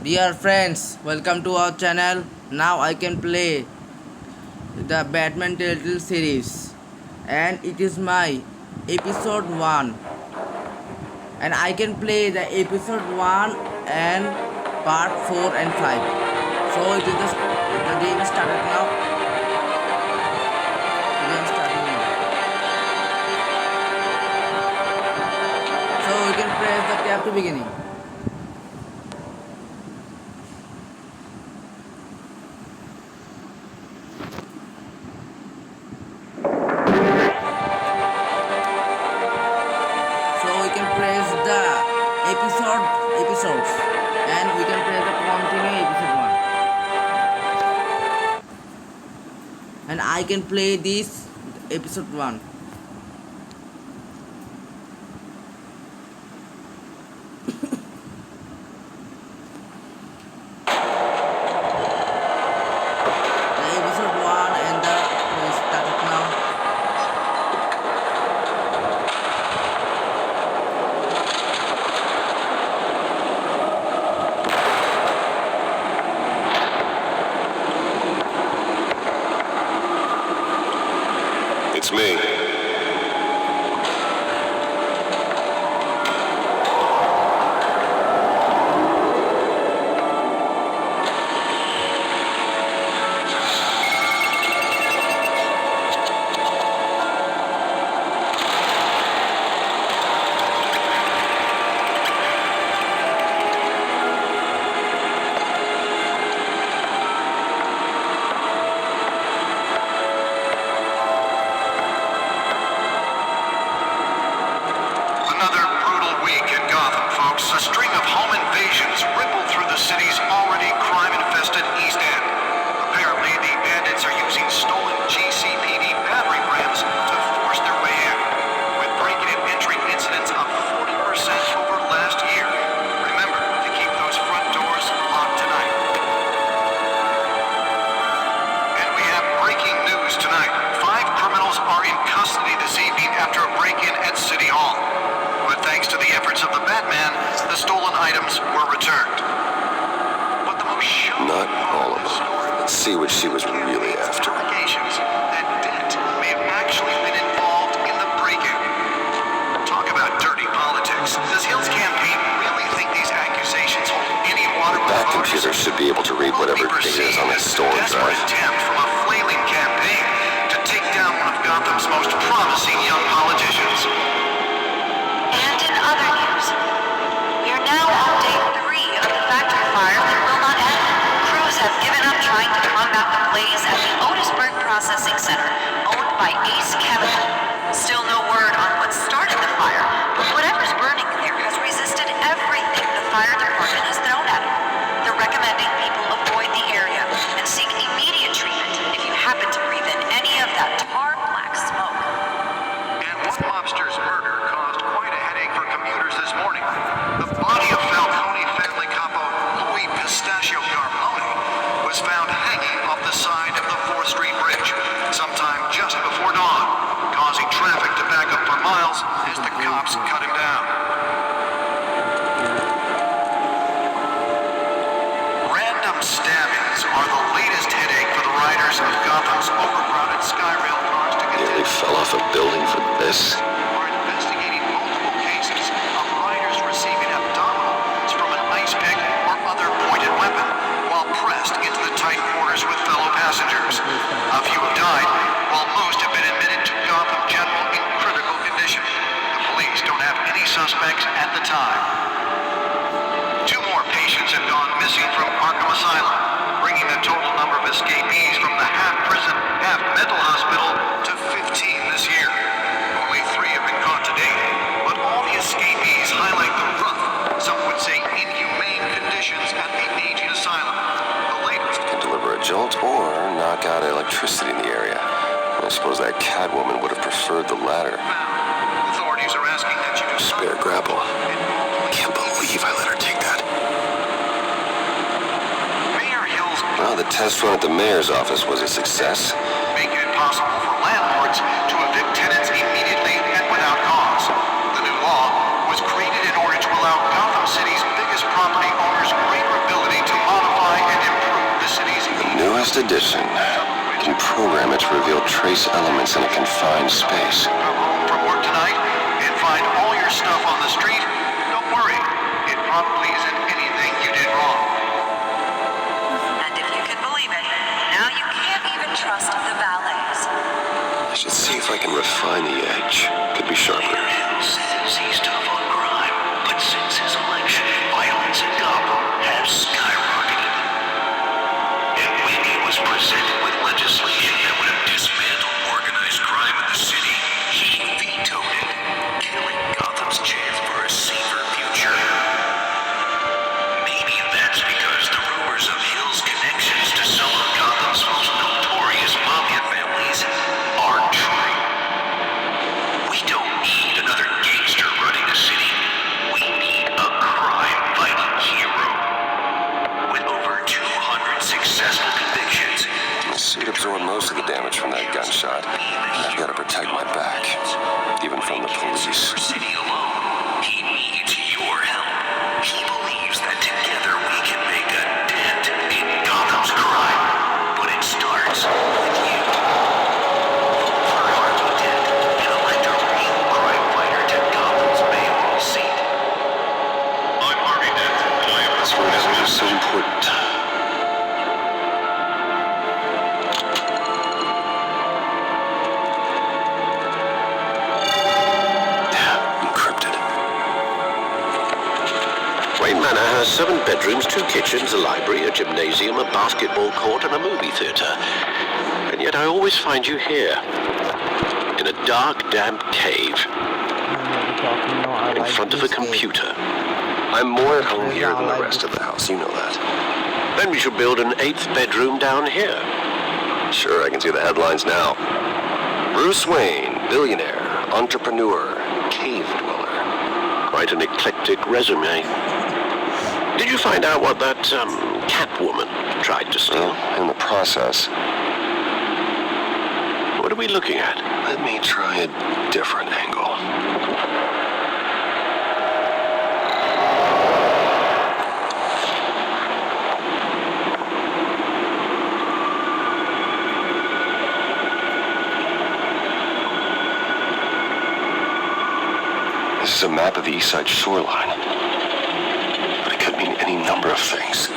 Dear friends, welcome to our channel. Now I can play the Batman Telltale series, and it is my episode 1, and I can play the episode 1 and part 4 and 5. So it is the game is started now. The game is starting now. So we can press the tab to beginning. So we can press the episodes, and we can press the continue episode 1, and I can play this episode 1. The episode 1 and the started now. It's me. Another brutal week in Gotham, folks. A string of home invasions rippled through the city's already crime-infested East End. Apparently, the bandits are using stolen GCPD battery rams to force their way in, with break-in and entry incidents up 40% over last year. Remember to keep those front doors locked tonight. And we have breaking news tonight. 5 criminals are in custody this evening after a break-in at City Hall. But thanks to the efforts of the Batman, the stolen items were returned. But the most shocking Not all of them. story Let's see what she was really after. allegations that Dent may have actually been involved in the break-in. Talk about dirty politics. Does Hill's campaign really think these accusations hold any water with That voters? computer should be able to read whatever Will it be data is on perceived its as a storage desperate drive. attempt from a flailing campaign to take down one of Gotham's most promising young politicians? And in other news, we are now on day 3 of the factory fire that will not end. Crews have given up trying to combat the blaze at the Otisburg Processing Center, owned by Ace Chemical. Still no word on what started the fire, but whatever's burning there has resisted everything the fire department has thrown at it. They're recommending people avoid the area and seek immediate treatment if you happen to breathe in any of that tar black smoke. And one mobster's murder caused quite a headache for commuters this morning. The body of Falcone family capo Louis Pistachio Garmone was found hanging off the side of the 4th Street Bridge sometime just before dawn, causing traffic to back up for miles as the cops cut him down. Random stabbings are the latest headache for the riders of Gotham's overcrowded Skyrail cars to get Nearly fell off a building for this. are investigating multiple cases of riders receiving abdominal wounds from an ice pick or other pointed weapon while pressed into the tight quarters with fellow passengers. A few have died, while most have been admitted to Gotham General in critical condition. The police don't have any suspects at the time. 2 more patients have gone missing from Arkham Asylum, bringing the total number of escapees from the half-prison, half-mental hospital to 15 this year. Only 3 have been caught to date, but all the escapees highlight the rough, some would say inhumane conditions at the aging asylum. The latest Can deliver a jolt or knock out electricity in the area. I suppose that Catwoman would have preferred the latter. found. Authorities are asking that you do Spare grapple. Can't believe I let her take that. Mayor Hill's Well, the test run at the mayor's office was a success. making it possible for landlords to evict tenants immediately and without cause. The new law was created in order to allow Gotham City's biggest property owners greater ability latest edition. You can program it to reveal trace elements in a confined space. Come home from work tonight and find all your stuff on the street? Don't worry. It probably isn't anything you did wrong. And if you can believe it, now you can't even trust the valets. I should see if I can refine the edge. Could be sharper. Hill says he's tough on crime, but since his election, violence in Gotham has skyrocketed. And when he was presented with legislation that would have dismantled organized crime in the city, he vetoed it, killing Gotham's chance for a safer future. Maybe that's because the rumors of Hill's connections to some of Gotham's most notorious mafia families are true. We don't need another gangster running the city. We need a crime-fighting hero. With over 200 successful convictions, The suit absorbed most of the damage from that gunshot. I've got to protect my back, even from the police. City alone, he needs your help. He believes that together we can make a dent in Gotham's crime. But it starts with you. Vote for Harvey Dent and elect a real crime fighter to Gotham's mayoral seat. I'm Harvey Dent, and I am That's why this is so important. Encrypted. Wayne Manor has 7 bedrooms, 2 kitchens, a library, a gymnasium, a basketball court, and a movie theater. And yet I always find you here, in a dark, damp cave, in front of a computer. I'm more at home here than the rest of the house, you know that. Then we should build an 8th bedroom down here. Sure, I can see the headlines now. Bruce Wayne, billionaire, entrepreneur, cave dweller. Quite an eclectic resume. Did you find out what that, Catwoman tried to steal? Well, in the process, What are we looking at? let me try a different angle. This is a map of the east side shoreline. But it could mean any number of things.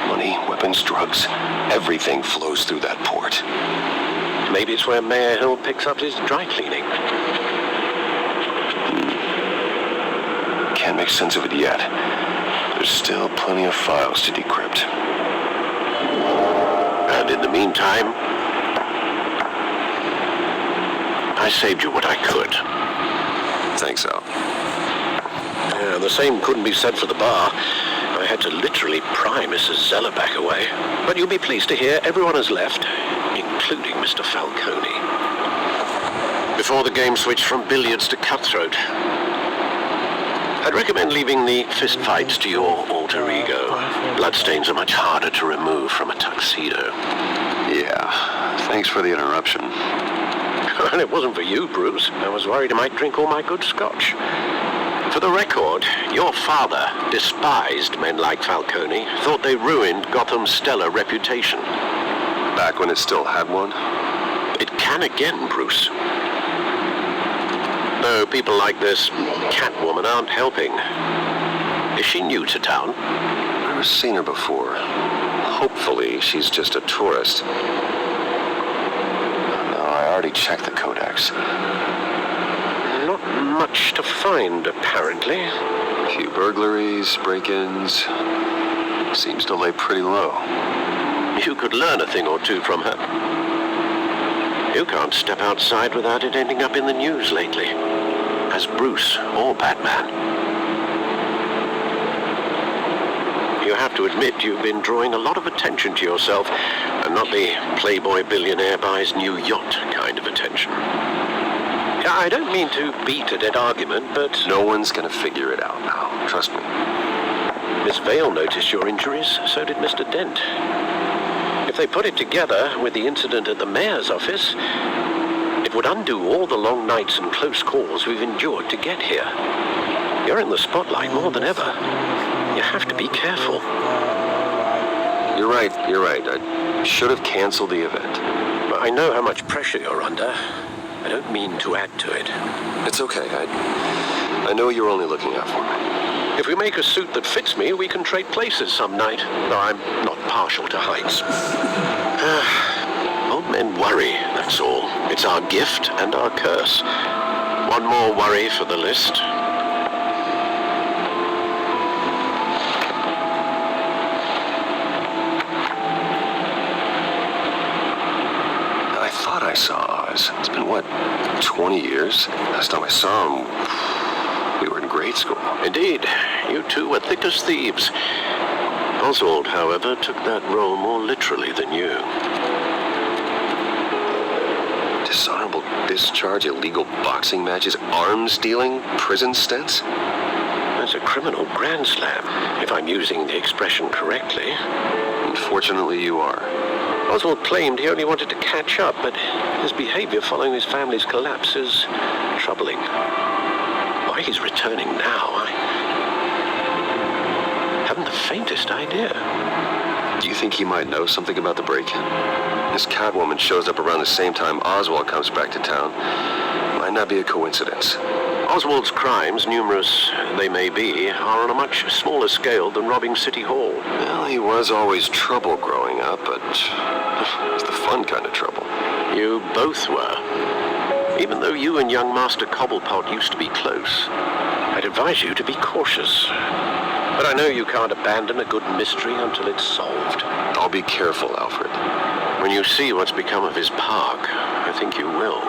Money, weapons, drugs, everything flows through that port. Maybe it's where Mayor Hill picks up his dry cleaning. Can't make sense of it yet. There's still plenty of files to decrypt. And in the meantime, I saved you what I could. Think so. Yeah, the same couldn't be said for the bar. I had to literally pry Mrs. Zeller back away. But you'll be pleased to hear everyone has left, including Mr. Falcone. Before the game switched from billiards to cutthroat. I'd recommend leaving the fistfights to your alter ego. Bloodstains are much harder to remove from a tuxedo. Yeah. Thanks for the interruption. And it wasn't for you, Bruce. I was worried I might drink all my good scotch. For the record, your father despised men like Falcone, thought they ruined Gotham's stellar reputation. Back when it still had one? It can again, Bruce. Though people like this Catwoman aren't helping. Is she new to town? Never seen her before. Hopefully, she's just a tourist. No, I already checked the codex. Not much to find, apparently. A few burglaries, break-ins. Seems to lay pretty low. You could learn a thing or two from her. You can't step outside without it ending up in the news lately. As Bruce or Batman. You have to admit you've been drawing a lot of attention to yourself, and not the playboy billionaire buys new yacht kind of attention. I don't mean to beat a dead argument, but No one's gonna figure it out now. Trust me. Miss Vale noticed your injuries, so did Mr. Dent. If they put it together with the incident at the mayor's office, it would undo all the long nights and close calls we've endured to get here. You're in the spotlight more than ever. You have to be careful. You're right. I should have canceled the event. I know how much pressure you're under. I don't mean to add to it. It's okay. I know you're only looking out for me. If we make a suit that fits me, we can trade places some night. Though I'm not partial to heights. Old men worry, that's all. It's our gift and our curse. One more worry for the list. I thought I saw Oz. It's been, 20 years? Last time I saw him, we were in grade school. Indeed, you two were thick as thieves. Oswald, however, took that role more literally than you. Dishonorable discharge, illegal boxing matches, arms dealing, prison stints? That's a criminal grand slam, if I'm using the expression correctly. Unfortunately, you are. Oswald claimed he only wanted to catch up, but his behavior following his family's collapse is troubling. Why he's returning now, I haven't the faintest idea. Do you think he might know something about the break-in? This Catwoman shows up around the same time Oswald comes back to town. Might not be a coincidence. Oswald's crimes, numerous they may be, are on a much smaller scale than robbing City Hall. Well, he was always trouble growing up, but it's the fun kind of trouble. You both were. Even though you and young Master Cobblepot used to be close, I'd advise you to be cautious. But I know you can't abandon a good mystery until it's solved. I'll be careful, Alfred. When you see what's become of his park, I think you will.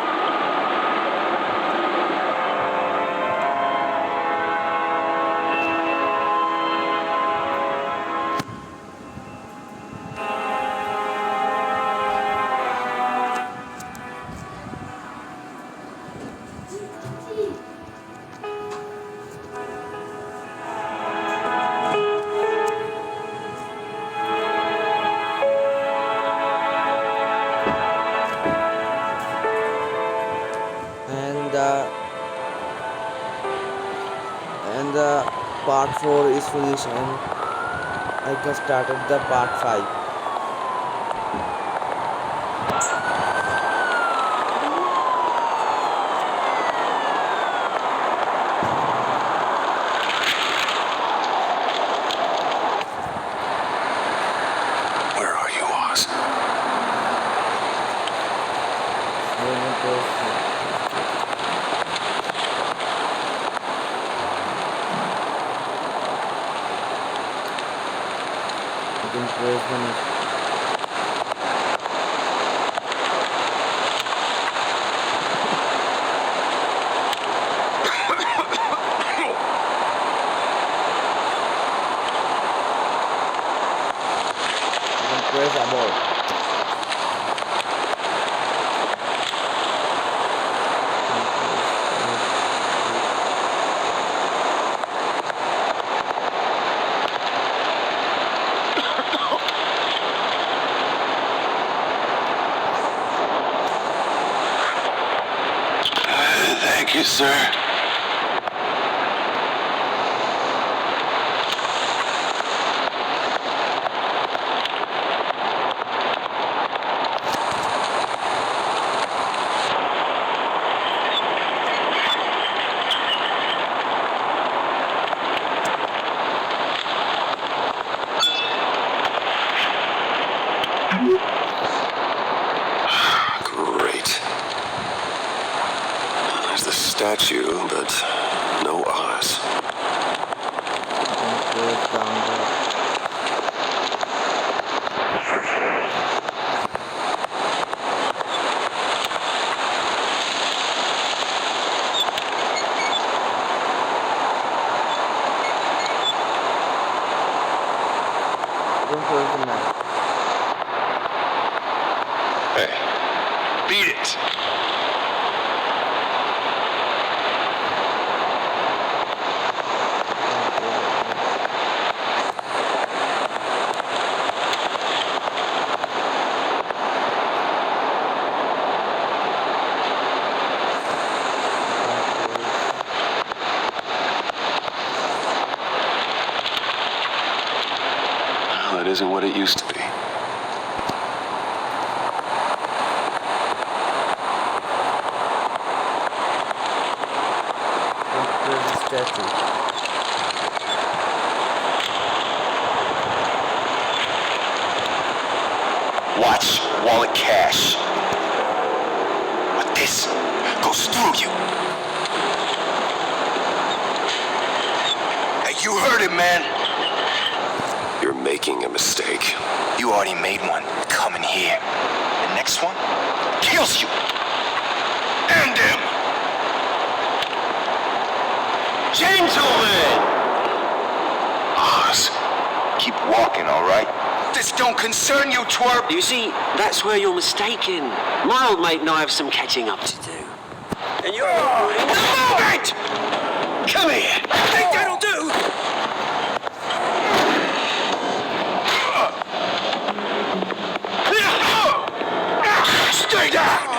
And the part 4 is finished, and I can started the part 5. Where are you, Oz? Press abort. Thank you, sir. Great. There's the statue, but no Oz. Press down the map. Hey, beat it! Well, it isn't what it used to be. wall of cash. But this goes through you. Hey, you heard it, man. You're making a mistake. You already made one. Coming here. The next one kills you. End him. Gentlemen! Oz, Keep walking, all right? This don't concern you, twerp. You see, that's where you're mistaken. My old mate and I have some catching up to do. And you're... Move it! Come here! I think that'll do. Stay down.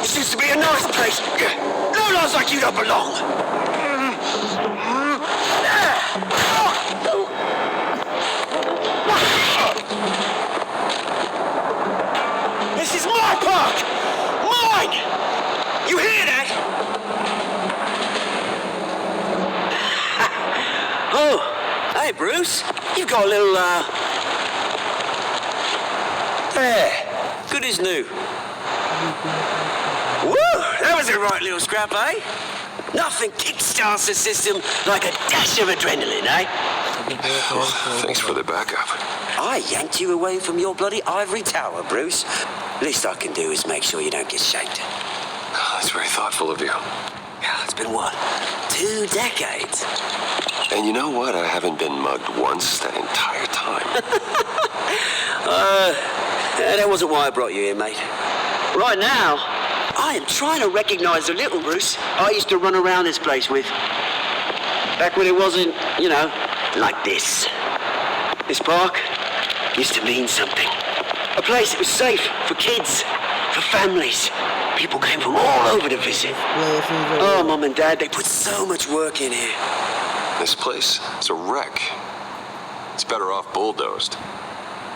This used to be a nice place. No laws like you don't belong. This is my park! Mine! You hear that? Oh, hey, Bruce. You've got a little, There. Good as new. Woo! That was a right little scrap, eh? Nothing kickstarts the system like a dash of adrenaline, eh? thanks for the backup. I yanked you away from your bloody ivory tower, Bruce. Least I can do is make sure you don't get shanked. That's very thoughtful of you. Yeah, it's been what? 2 decades. And you know what? I haven't been mugged once that entire time. That wasn't why I brought you here, mate. Right now, I am trying to recognize the little Bruce I used to run around this place with. Back when it wasn't, you know, like this. This park used to mean something. A place that was safe for kids, for families. People came from all over to visit. Oh, Mum and Dad, they put so much work in here. This place is a wreck. It's better off bulldozed.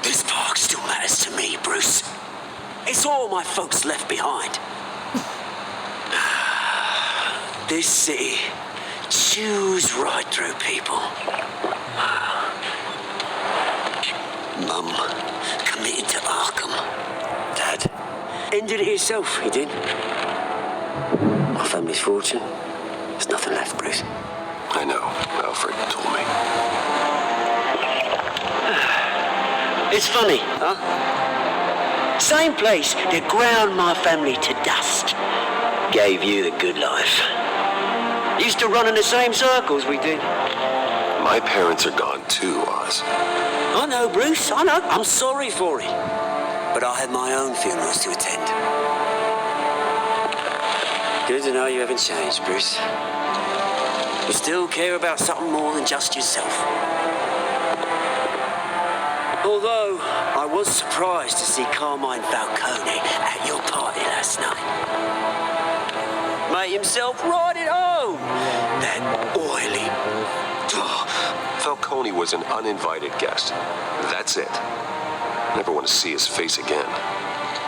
This park still matters to me, Bruce. It's all my folks left behind. This city chews right through people. Mum committed to Arkham. Dad ended it himself, he did. My family's fortune. There's nothing left, Bruce. I know. Alfred told me. It's funny, huh? Same place that ground my family to dust gave you the good life. Used to run in the same circles we did. My parents are gone too, Oz. I know, Bruce, I know. I'm sorry for it. But I have my own funerals to attend. Good to know you haven't changed, Bruce. You still care about something more than just yourself. Although, I was surprised to see Carmine Falcone at your party last night. Made himself right at home. That oily... Falcone was an uninvited guest. That's it. Never want to see his face again.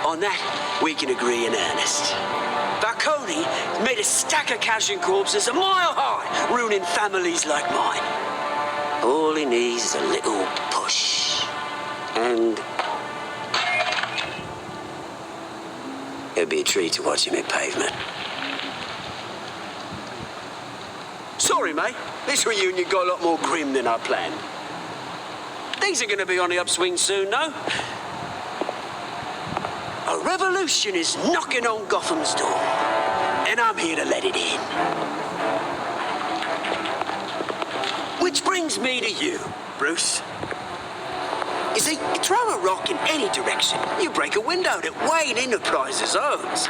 On that, we can agree in earnest. Falcone made a stack of cash and corpses a mile high, ruining families like mine. All he needs is a little push. And... it'd be a treat to watch him hit pavement. Sorry, mate. This reunion got a lot more grim than I planned. Things are going to be on the upswing soon, no? A revolution is knocking on Gotham's door, and I'm here to let it in. Which brings me to you, Bruce. You see, you throw a rock in any direction, you break a window that Wayne Enterprises owns.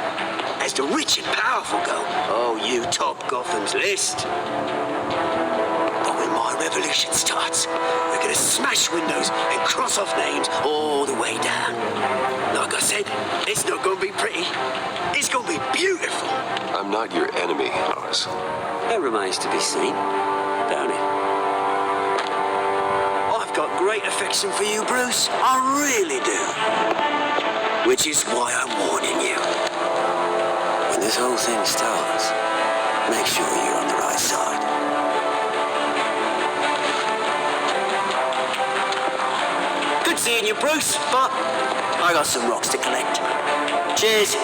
As the rich and powerful go, oh, you top Gotham's list. But when my revolution starts, we're gonna smash windows and cross off names all the way down. Like I said, it's not gonna be pretty. It's gonna be beautiful. I'm not your enemy, Oz. That remains to be seen, don't it? I've got great affection for you, Bruce. I really do. Which is why I'm warning you. When this whole thing starts, Make sure you're on the right side. Good seeing you, Bruce, but I got some rocks to collect. Cheers.